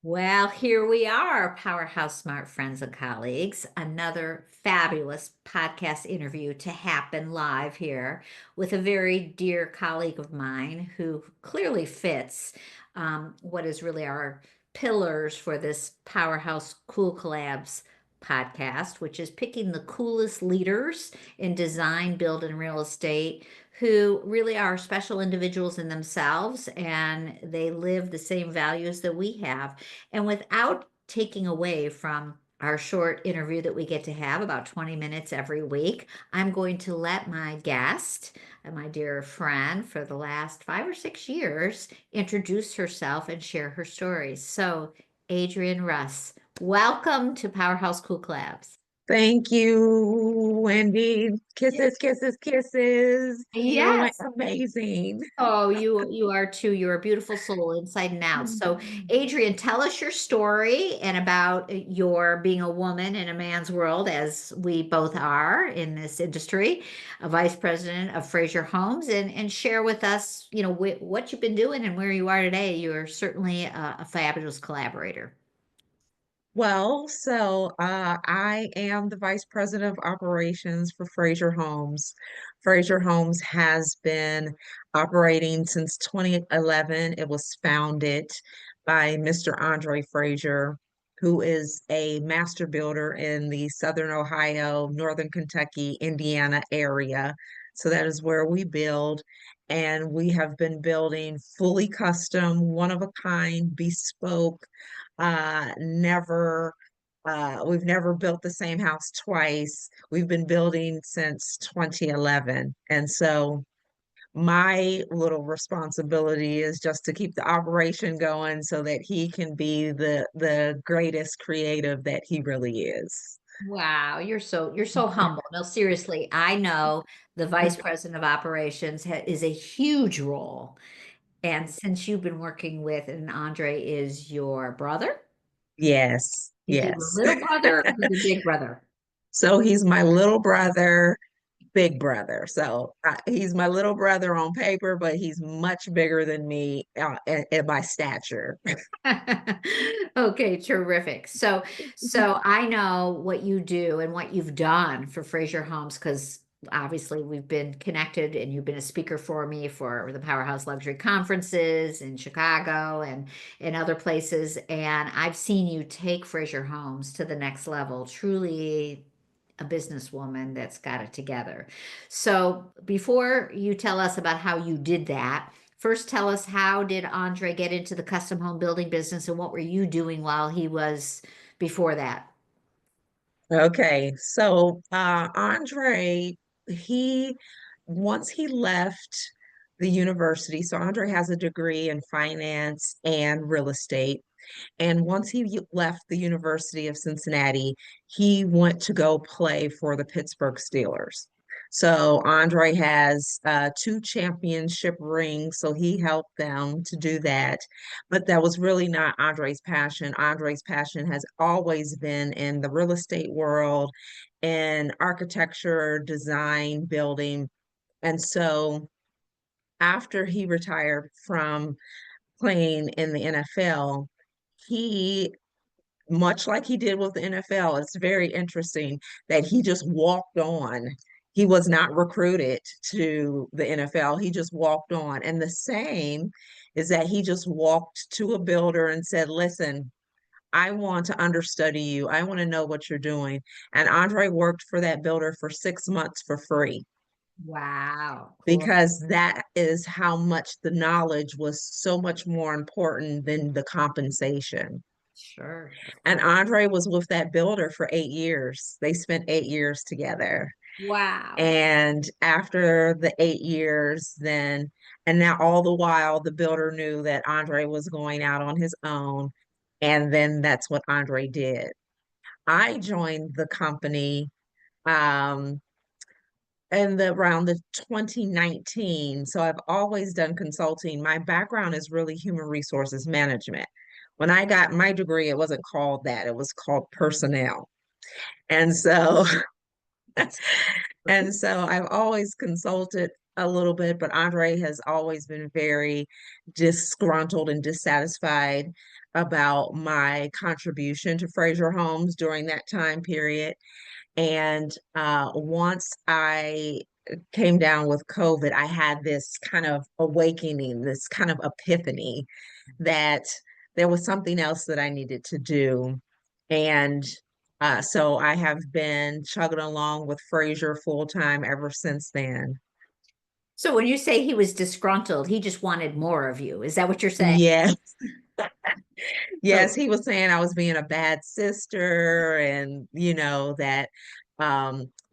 Well, here we are, Powerhouse Smart Friends and Colleagues. Another fabulous podcast interview to happen live here with a very dear colleague of mine who clearly fits what is really our pillars for this Powerhouse Cool Collabs podcast, which is picking the coolest leaders in design, build, and real estate who really are special individuals in themselves and they live the same values that we have. And without taking away from our short interview that we get to have about 20 minutes every week, I'm going to let my guest, my dear friend for the last 5 or 6 years, introduce herself and share her stories. So, Adrienne Russ, welcome to Powerhouse Cool Collabs. Thank you, Wendy. Kisses, kisses, kisses. You're like Yes. amazing. Oh, you are too. You're a beautiful soul inside and out. So, Adrian, tell us your story and about your being a woman in a man's world, as we both are in this industry, a vice president of Frazier Homes, and share with us, what you've been doing and where you are today. You're certainly a fabulous collaborator. I am the Vice President of Operations for Frazier Homes. Frazier Homes has been operating since 2011. It was founded by Mr. Andre Frazier, who is a master builder in the Southern Ohio, Northern Kentucky, Indiana area. So that is where we build. And we have been building fully custom, one of a kind, bespoke never, we've never built the same house twice. We've been building since 2011. And so my little responsibility is just to keep the operation going so that he can be the greatest creative that he really is. Wow, you're so humble. No, seriously, I know the vice president of operations is a huge role. And since you've been working with, and Andre is your brother, Yes, is he the yes. little brother or is he the big brother? So he's my little brother, big brother. He's my little brother on paper, but he's much bigger than me in my stature. Okay, terrific. So I know what you do and what you've done for Frazier Homes because obviously we've been connected and you've been a speaker for me for the Powerhouse Luxury Conferences in Chicago and in other places. And I've seen you take Frazier Homes to the next level, truly a businesswoman that's got it together. So before you tell us about how you did that, first, tell us how did Andre get into the custom home building business and what were you doing while he was before that? Okay, Andre, he once he left the university, so Andre has a degree in finance and real estate. And once left the University of Cincinnati, he went to go play for the Pittsburgh Steelers. So Andre has two championship rings, so he helped them to do that. But that was really not Andre's passion. Andre's passion has always been in the real estate world, in architecture, design, building. And so after he retired from playing in the NFL, he much like he did with the NFL, it's very interesting that he just walked on. He was not recruited to the NFL. He just walked on. And the same is that he just walked to a builder and said, listen, I want to understudy you. I want to know what you're doing. And Andre worked for that builder for 6 months for free Wow, cool. because that is how much the knowledge was so much more important than the compensation. Sure, of And course. Andre was with that builder for 8 years. They spent 8 years together. Wow. And after the 8 years, and now all the while, the builder knew that Andre was going out on his own. And then that's what Andre did. I joined the company um, around the 2019. So I've always done consulting. My background is really human resources management. When I got my degree, it wasn't called that. It was called personnel. And so and so I've always consulted a little bit, but Andre has always been very disgruntled and dissatisfied about my contribution to Frazier Homes during that time period. And once I came down with COVID, I had this kind of awakening, this kind of epiphany that there was something else that I needed to do. And so I have been chugging along with Frazier full time ever since then. So when you say he was disgruntled, he just wanted more of you. Is that what you're saying? Yes, So, yes, he was saying I was being a bad sister and that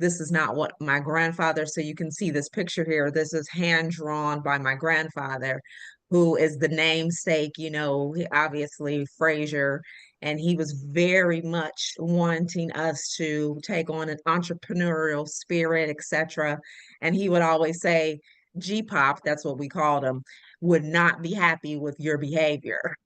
this is not what my grandfather, so you can see this picture here. This is hand drawn by my grandfather, who is the namesake, obviously Frazier, and he was very much wanting us to take on an entrepreneurial spirit, etc. And he would always say, G-pop, that's what we called him, would not be happy with your behavior.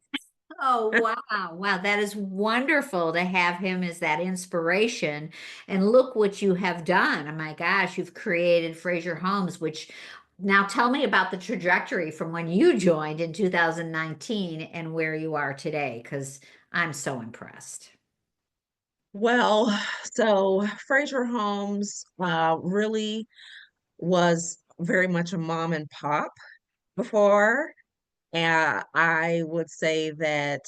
oh, wow. Wow. That is wonderful to have him as that inspiration. And look what you have done. Oh my gosh, you've created Frazier Homes, which now tell me about the trajectory from when you joined in 2019 and where you are today, because I'm so impressed. Well, so Frazier Homes really was very much a mom and pop before. And I would say that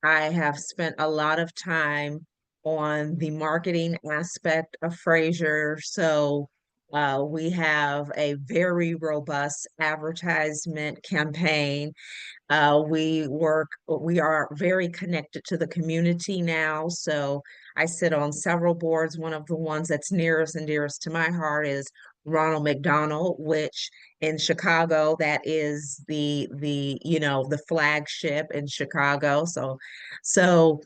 I have spent a lot of time on the marketing aspect of Frazier. So we have a very robust advertisement campaign. We are very connected to the community now. So I sit on several boards. One of the ones that's nearest and dearest to my heart is Ronald McDonald, which in Chicago, that is the flagship in Chicago. So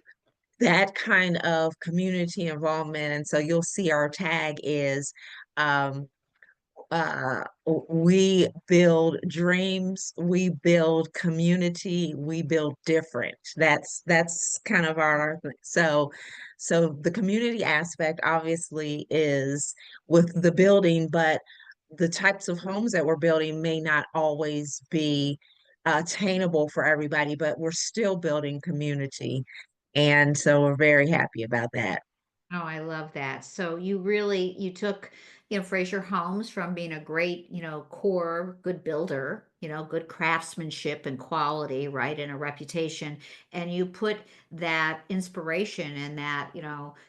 that kind of community involvement. And so you'll see our tag is um, we build dreams, we build community, we build different. That's kind of our so the community aspect obviously is with the building, but the types of homes that we're building may not always be attainable for everybody, but we're still building community. And so we're very happy about that. Oh, I love that. So you took, Fraser Homes from being a great, core good builder, good craftsmanship and quality, right, and a reputation, and you put that inspiration and that,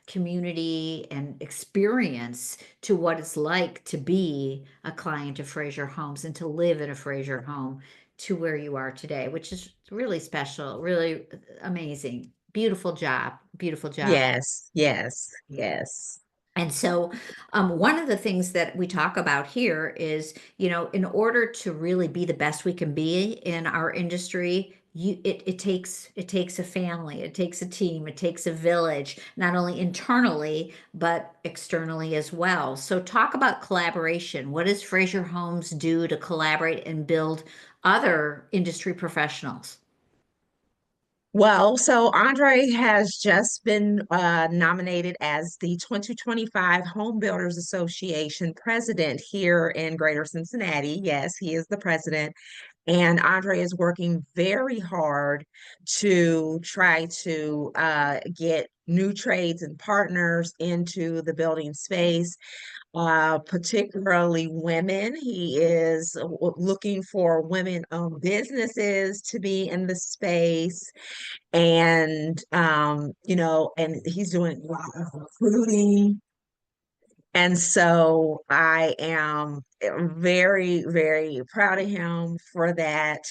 community and experience to what it's like to be a client of Fraser Homes and to live in a Fraser home to where you are today, which is really special, really amazing. Beautiful job. Beautiful job. Yes, yes, yes. And so, one of the things that we talk about here is, in order to really be the best we can be in our industry, it takes a family, it takes a team, it takes a village, not only internally but externally as well. So, talk about collaboration. What does Fraser Homes do to collaborate and build other industry professionals? Well, so Andre has just been nominated as the 2025 Home Builders Association president here in Greater Cincinnati. Yes, he is the president. And Andre is working very hard to try to get new trades and partners into the building space, particularly women. He is looking for women-owned businesses to be in the space, and and he's doing a lot of recruiting. And so I am very, very proud of him for that.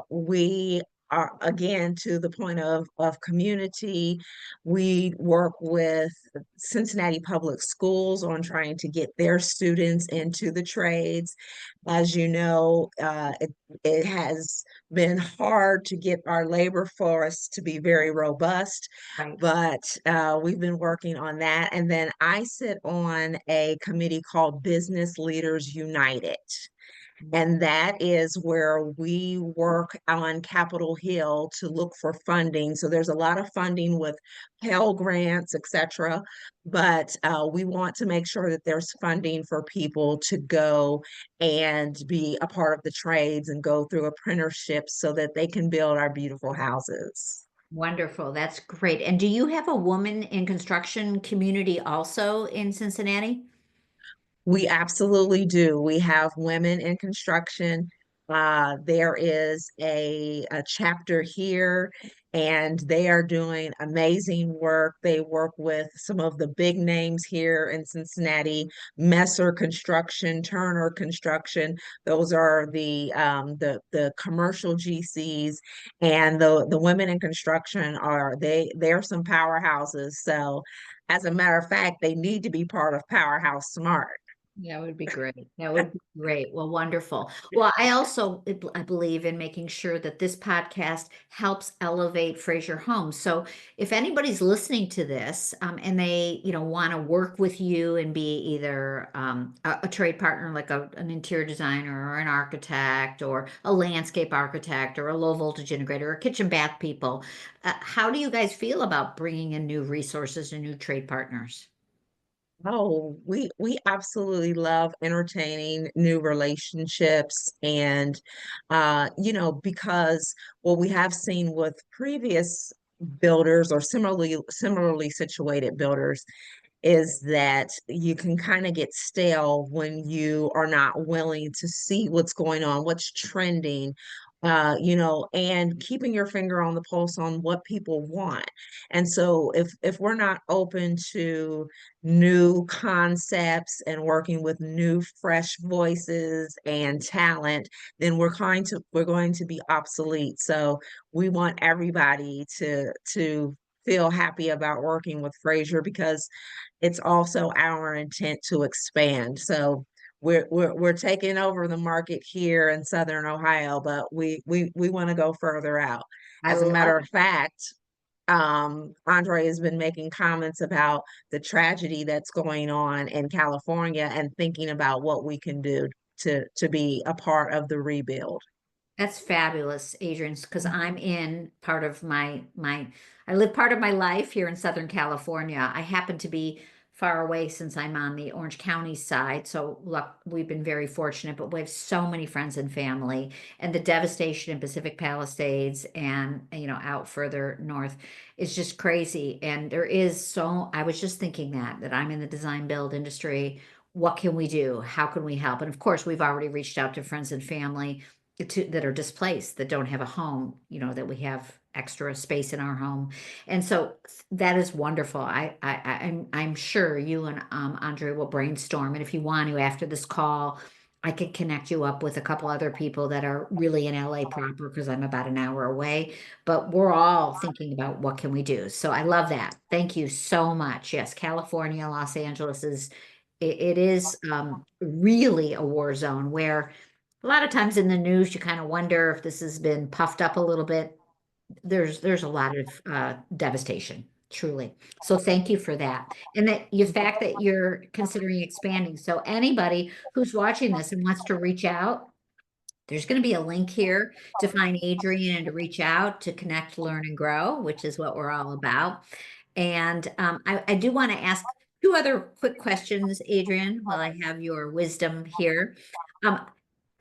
We are, again, to the point of community. We work with Cincinnati Public Schools on trying to get their students into the trades. As you know, it has been hard to get our labor force to be very robust, Right. but we've been working on that. And then I sit on a committee called Business Leaders United. And that is where we work on Capitol Hill to look for funding. So there's a lot of funding with Pell Grants, etc. But we want to make sure that there's funding for people to go and be a part of the trades and go through apprenticeships so that they can build our beautiful houses. Wonderful. That's great. And do you have a woman in construction community also in Cincinnati? We absolutely do. We have women in construction. There is a chapter here, and they are doing amazing work. They work with some of the big names here in Cincinnati, Messer Construction, Turner Construction. Those are the commercial GCs, and the women in construction are they're some powerhouses. So, as a matter of fact, they need to be part of Powerhouse Smart. That would be great. That would be great. Well, wonderful. Well, I also I believe in making sure that this podcast helps elevate Frazier Homes. So if anybody's listening to this and they, want to work with you and be either a trade partner like an interior designer or an architect or a landscape architect or a low voltage integrator or kitchen bath people, how do you guys feel about bringing in new resources and new trade partners? Oh, we absolutely love entertaining new relationships and because what we have seen with previous builders or similarly situated builders is that you can kind of get stale when you are not willing to see what's going on, what's trending, and keeping your finger on the pulse on what people want. And so if we're not open to new concepts and working with new fresh voices and talent, then we're going to be obsolete. So we want everybody to feel happy about working with Frazier because it's also our intent to expand. So we're taking over the market here in Southern Ohio, but we want to go further out. I As a love matter of fact, Andre has been making comments about the tragedy that's going on in California and thinking about what we can do to be a part of the rebuild. That's fabulous, Adrian, because I'm in part of I live part of my life here in Southern California. I happen to be far away since I'm on the Orange County side. So look, we've been very fortunate, but we have so many friends and family, and the devastation in Pacific Palisades and out further north is just crazy. And I was just thinking that I'm in the design build industry. What can we do? How can we help? And of course, we've already reached out to friends and family that are displaced, that don't have a home, that we have extra space in our home. And so that is wonderful. I'm sure you and Andre will brainstorm. And if you want to, after this call, I could connect you up with a couple other people that are really in LA proper because I'm about an hour away. But we're all thinking about what can we do. So I love that. Thank you so much. Yes, California, Los Angeles it is really a war zone where a lot of times in the news, you kind of wonder if this has been puffed up a little bit. There's a lot of devastation, truly. So thank you for that. And that the fact that you're considering expanding. So anybody who's watching this and wants to reach out, there's going to be a link here to find Adrienne and to reach out to connect, learn, and grow, which is what we're all about. And I do want to ask two other quick questions, Adrienne, while I have your wisdom here. Um,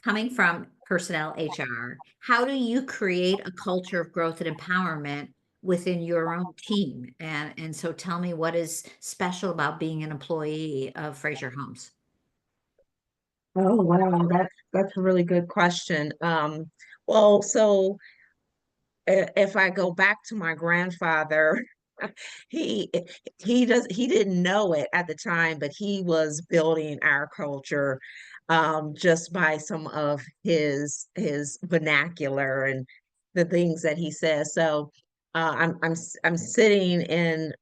Coming from personnel HR, how do you create a culture of growth and empowerment within your own team? And so tell me what is special about being an employee of Frazier Homes? Oh, wow, that's a really good question. Well, so if I go back to my grandfather, he he didn't know it at the time, but he was building our culture just by some of his vernacular and the things that he says. So I'm sitting in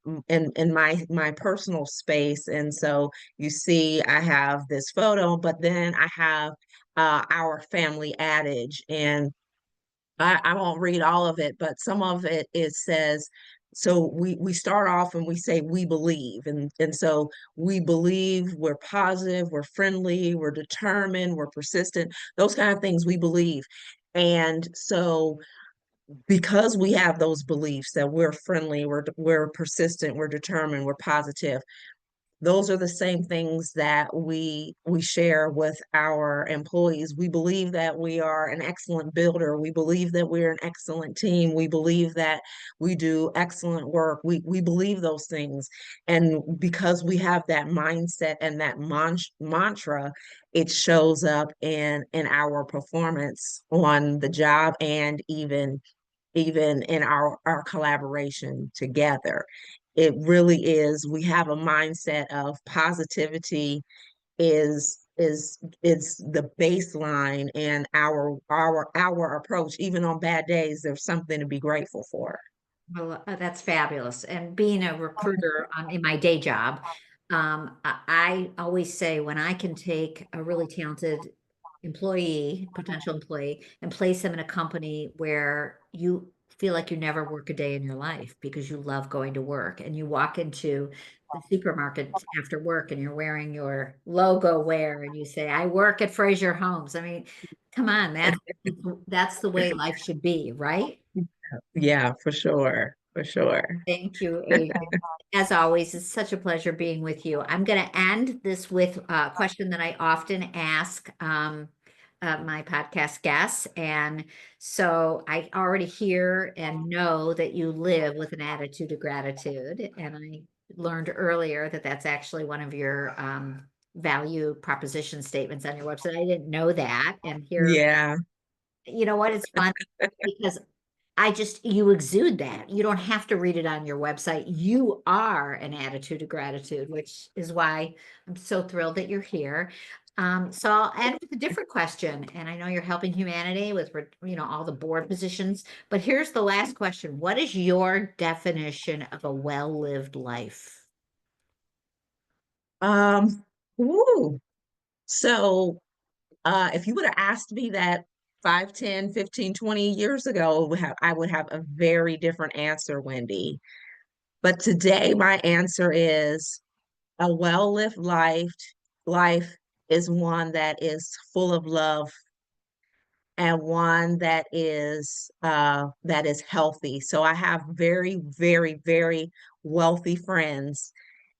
my personal space, and so you see I have this photo, but then I have our family adage, and I won't read all of it, but some of it says, so we start off and we say we believe, and so we believe, we're positive, we're friendly, we're determined, we're persistent, those kind of things we believe. And so because we have those beliefs that we're friendly, we're persistent, we're determined, we're positive, those are the same things that we share with our employees. We believe that we are an excellent builder. We believe that we're an excellent team. We believe that we do excellent work. We believe those things. And because we have that mindset and that mantra, it shows up in our performance on the job, and even in our collaboration together. It really is, we have a mindset of positivity is the baseline, and our approach, even on bad days, there's something to be grateful for. Well, that's fabulous. And being a recruiter in my day job, I always say when I can take a really talented employee, potential employee, and place them in a company where you feel like you never work a day in your life because you love going to work, and you walk into the supermarket after work and you're wearing your logo wear and you say, I work at Frazier Homes. I mean, come on, that's the way life should be, right? Yeah, for sure, for sure. Thank you, Adrienne. As always, it's such a pleasure being with you. I'm going to end this with a question that I often ask my podcast guests. And so I already hear and know that you live with an attitude of gratitude. And I learned earlier that that's actually one of your value proposition statements on your website. I didn't know that. And here, Yeah, you know what? It's fun because you exude that. You don't have to read it on your website. You are an attitude of gratitude, which is why I'm so thrilled that you're here. So I'll end with a different question. And I know you're helping humanity with, all the board positions, but here's the last question. What is your definition of a well-lived life? um woo. So if you would have asked me that 5, 10, 15, 20 years ago, I would have a very different answer, Wendy. But today, my answer is a well-lived life is one that is full of love, and one that is healthy. So I have very, very, very wealthy friends,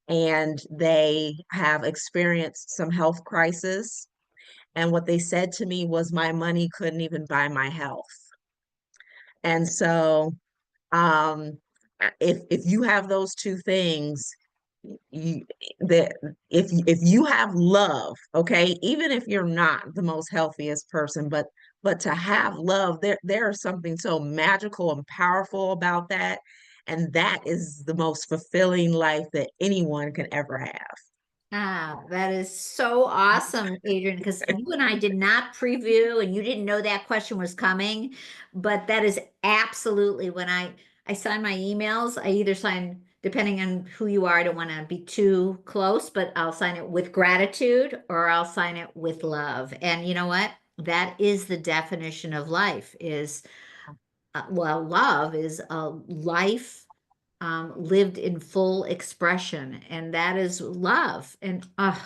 and they have experienced some health crisis. And what they said to me was, my money couldn't even buy my health. And so, um, if you have those two things, you that if you have love, okay, even if you're not the most healthiest person, but to have love, there is something so magical and powerful about that, and that is the most fulfilling life that anyone can ever have. Ah, that is so awesome, Adrian, because you and I did not preview and you didn't know that question was coming, but that is absolutely when I sign my emails, I either sign, depending on who you are, I don't want to be too close, but I'll sign it with gratitude or I'll sign it with love. And you know what? That is the definition of life is well, love is a life lived in full expression, and that is love. And oh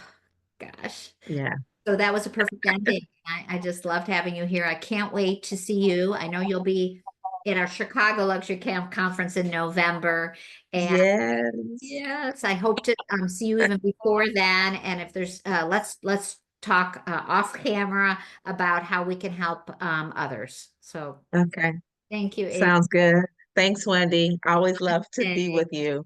gosh, Yeah. so that was a perfect ending. I just loved having you here. I can't wait to see you. I know you'll be at our Chicago Luxury Camp Conference in November, and Yes. yes, I hope to see you even before then. And if there's, let's talk off camera about how we can help others. So Okay. thank you, Sounds good. Thanks, Wendy. Always love to be Adrienne. with you.